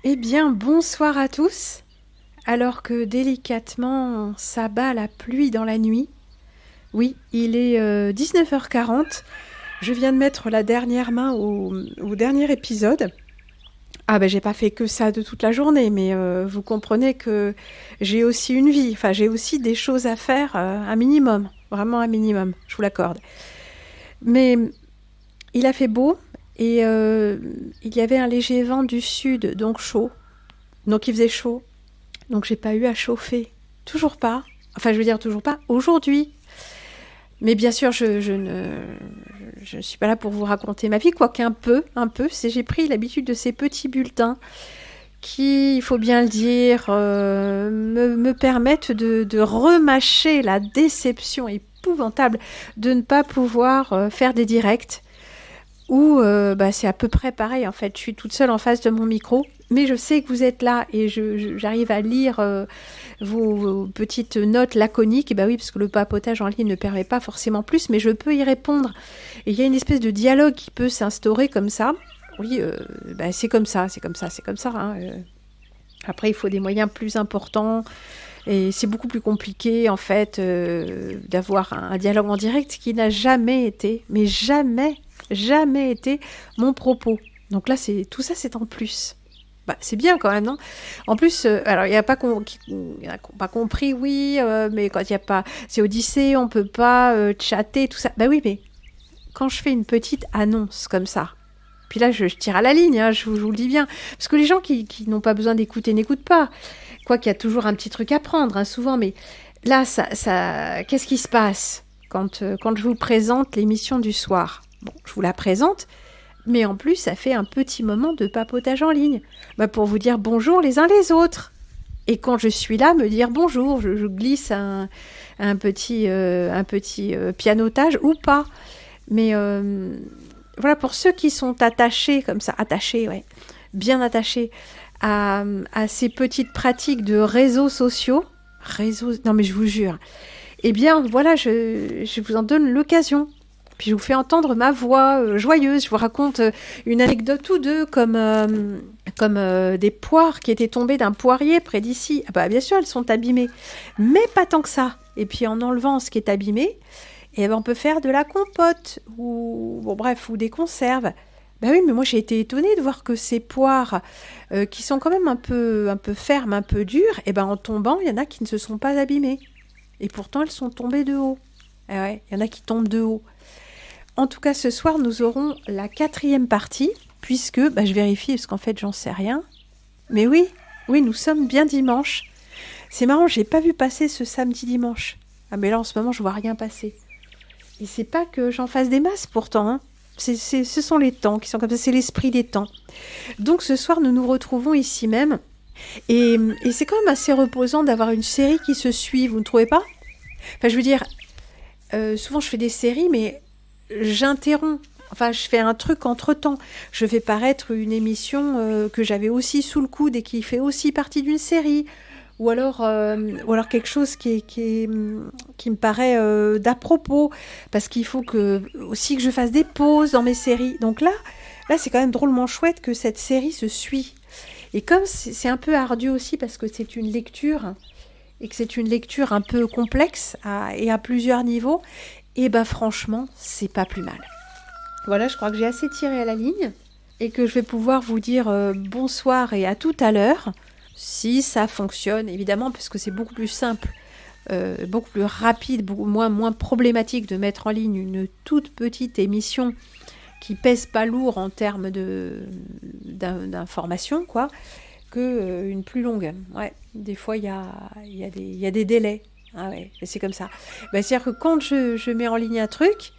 Eh bien, bonsoir à tous. Alors que délicatement s'abat la pluie dans la nuit. Oui, il est 19h40. Je viens de mettre la dernière main au dernier épisode. Ah ben j'ai pas fait que ça de toute la journée, mais vous comprenez que j'ai aussi une vie. Enfin, j'ai aussi des choses à faire, un minimum. Vraiment un minimum, je vous l'accorde. Mais il a fait beau et il y avait un léger vent du sud, donc chaud. Donc il faisait chaud. Donc j'ai pas eu à chauffer. Toujours pas. Enfin, je veux dire toujours pas aujourd'hui. Mais bien sûr, je ne suis pas là pour vous raconter ma vie, quoique un peu. J'ai pris l'habitude de ces petits bulletins qui, il faut bien le dire, me permettent de remâcher la déception épouvantable de ne pas pouvoir faire des directs. Où c'est à peu près pareil en fait, je suis toute seule en face de mon micro, mais je sais que vous êtes là et j'arrive à lire vos petites notes laconiques, et bah oui, parce que le papotage en ligne ne permet pas forcément plus, mais je peux y répondre. Et il y a une espèce de dialogue qui peut s'instaurer comme ça. Oui, c'est comme ça. Hein. Après, il faut des moyens plus importants. Et c'est beaucoup plus compliqué, en fait, d'avoir un dialogue en direct qui n'a jamais été, mais jamais été mon propos. Donc là, tout ça, c'est en plus. Bah, c'est bien quand même, non? En plus, alors il n'y a pas pas compris, oui, mais quand il n'y a pas, c'est Odyssée, on peut pas chatter, tout ça. Bah oui, mais quand je fais une petite annonce comme ça, puis là, je tire à la ligne, hein, je vous le dis bien, parce que les gens qui n'ont pas besoin d'écouter n'écoutent pas. Quoi qu'il y a toujours un petit truc à prendre, hein, souvent, mais là, qu'est-ce qui se passe quand je vous présente l'émission du soir? Bon, je vous la présente, mais en plus, ça fait un petit moment de papotage en ligne, pour vous dire bonjour les uns les autres. Et quand je suis là, me dire bonjour, je glisse un petit pianotage ou pas. Mais voilà, pour ceux qui sont attachés comme ça, ouais, bien attachés à ces petites pratiques de réseaux sociaux, non mais je vous jure, eh bien voilà, je vous en donne l'occasion. Puis je vous fais entendre ma voix joyeuse, je vous raconte une anecdote ou deux, comme des poires qui étaient tombées d'un poirier près d'ici. Ah bah bien sûr, elles sont abîmées, mais pas tant que ça. Et puis en enlevant ce qui est abîmé, et ben on peut faire de la compote ou ou des conserves. Ben oui, mais moi j'ai été étonnée de voir que ces poires qui sont quand même un peu fermes, un peu dures, et ben en tombant, il y en a qui ne se sont pas abîmées. Et pourtant elles sont tombées de haut. Eh ouais, il y en a qui tombent de haut. En tout cas, ce soir, nous aurons la 4e partie, puisque je vérifie parce qu'en fait, j'en sais rien. Mais oui, nous sommes bien dimanche. C'est marrant, j'ai pas vu passer ce samedi dimanche. Ah mais là en ce moment, je vois rien passer. Et c'est pas que j'en fasse des masses pourtant, hein. Ce sont les temps qui sont comme ça, c'est l'esprit des temps. Donc ce soir, nous nous retrouvons ici même. Et c'est quand même assez reposant d'avoir une série qui se suit, vous ne trouvez pas? Enfin, je veux dire, souvent je fais des séries, mais j'interromps. Enfin, je fais un truc entre-temps. Je fais paraître une émission que j'avais aussi sous le coude et qui fait aussi partie d'une série. Ou alors quelque chose qui me paraît d'à propos, parce qu'il faut aussi que je fasse des pauses dans mes séries. Donc là, c'est quand même drôlement chouette que cette série se suit. Et comme c'est un peu ardu aussi, parce que c'est une lecture, et que c'est une lecture un peu complexe et à plusieurs niveaux, et franchement, c'est pas plus mal. Voilà, je crois que j'ai assez tiré à la ligne, et que je vais pouvoir vous dire bonsoir et à tout à l'heure. Si ça fonctionne, évidemment, parce que c'est beaucoup plus simple, beaucoup plus rapide, beaucoup moins problématique de mettre en ligne une toute petite émission qui pèse pas lourd en termes d'information, quoi, que une plus longue. Ouais, des fois, il y a des délais. Ah ouais, et c'est comme ça. C'est-à-dire que quand je mets en ligne un truc,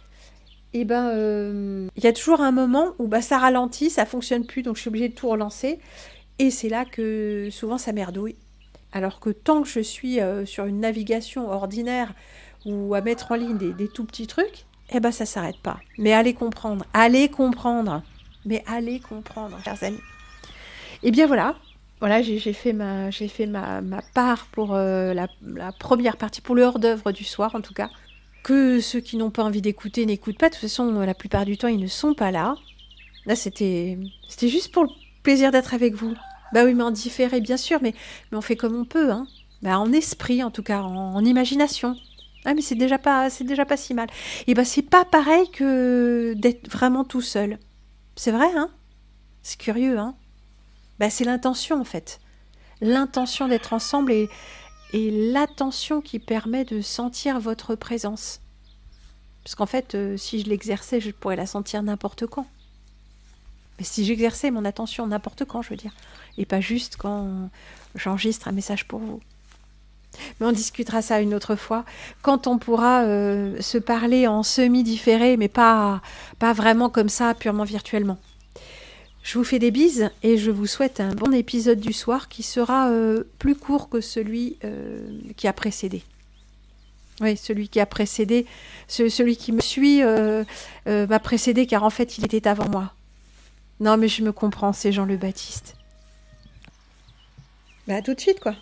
il y a toujours un moment où ça ralentit, ça fonctionne plus, donc je suis obligée de tout relancer. Et c'est là que souvent ça merdouille. Alors que tant que je suis sur une navigation ordinaire ou à mettre en ligne des tout petits trucs, ça s'arrête pas. Mais allez comprendre. Mais allez comprendre, chers amis. Et bien voilà, j'ai fait ma part pour la première partie, pour le hors-d'œuvre du soir en tout cas. Que ceux qui n'ont pas envie d'écouter n'écoutent pas. De toute façon, la plupart du temps, ils ne sont pas là. Là, c'était juste pour le plaisir d'être avec vous. Bah oui, mais en différé, bien sûr, mais on fait comme on peut, hein. Bah, en esprit, en tout cas, en imagination. Ah, mais c'est déjà pas si mal. Et bah, c'est pas pareil que d'être vraiment tout seul. C'est vrai, hein? C'est curieux, hein? Bah, c'est l'intention, en fait. L'intention d'être ensemble et l'attention qui permet de sentir votre présence. Parce qu'en fait, si je l'exerçais, je pourrais la sentir n'importe quand. Mais si j'exerçais mon attention n'importe quand, je veux dire, et pas juste quand j'enregistre un message pour vous. Mais on discutera ça une autre fois, quand on pourra se parler en semi-différé, mais pas vraiment comme ça, purement virtuellement. Je vous fais des bises et je vous souhaite un bon épisode du soir qui sera plus court que celui qui a précédé. Oui, celui qui a précédé, celui qui me suit m'a précédé car en fait il était avant moi. Non mais je me comprends, c'est Jean le Baptiste. Bah à tout de suite quoi.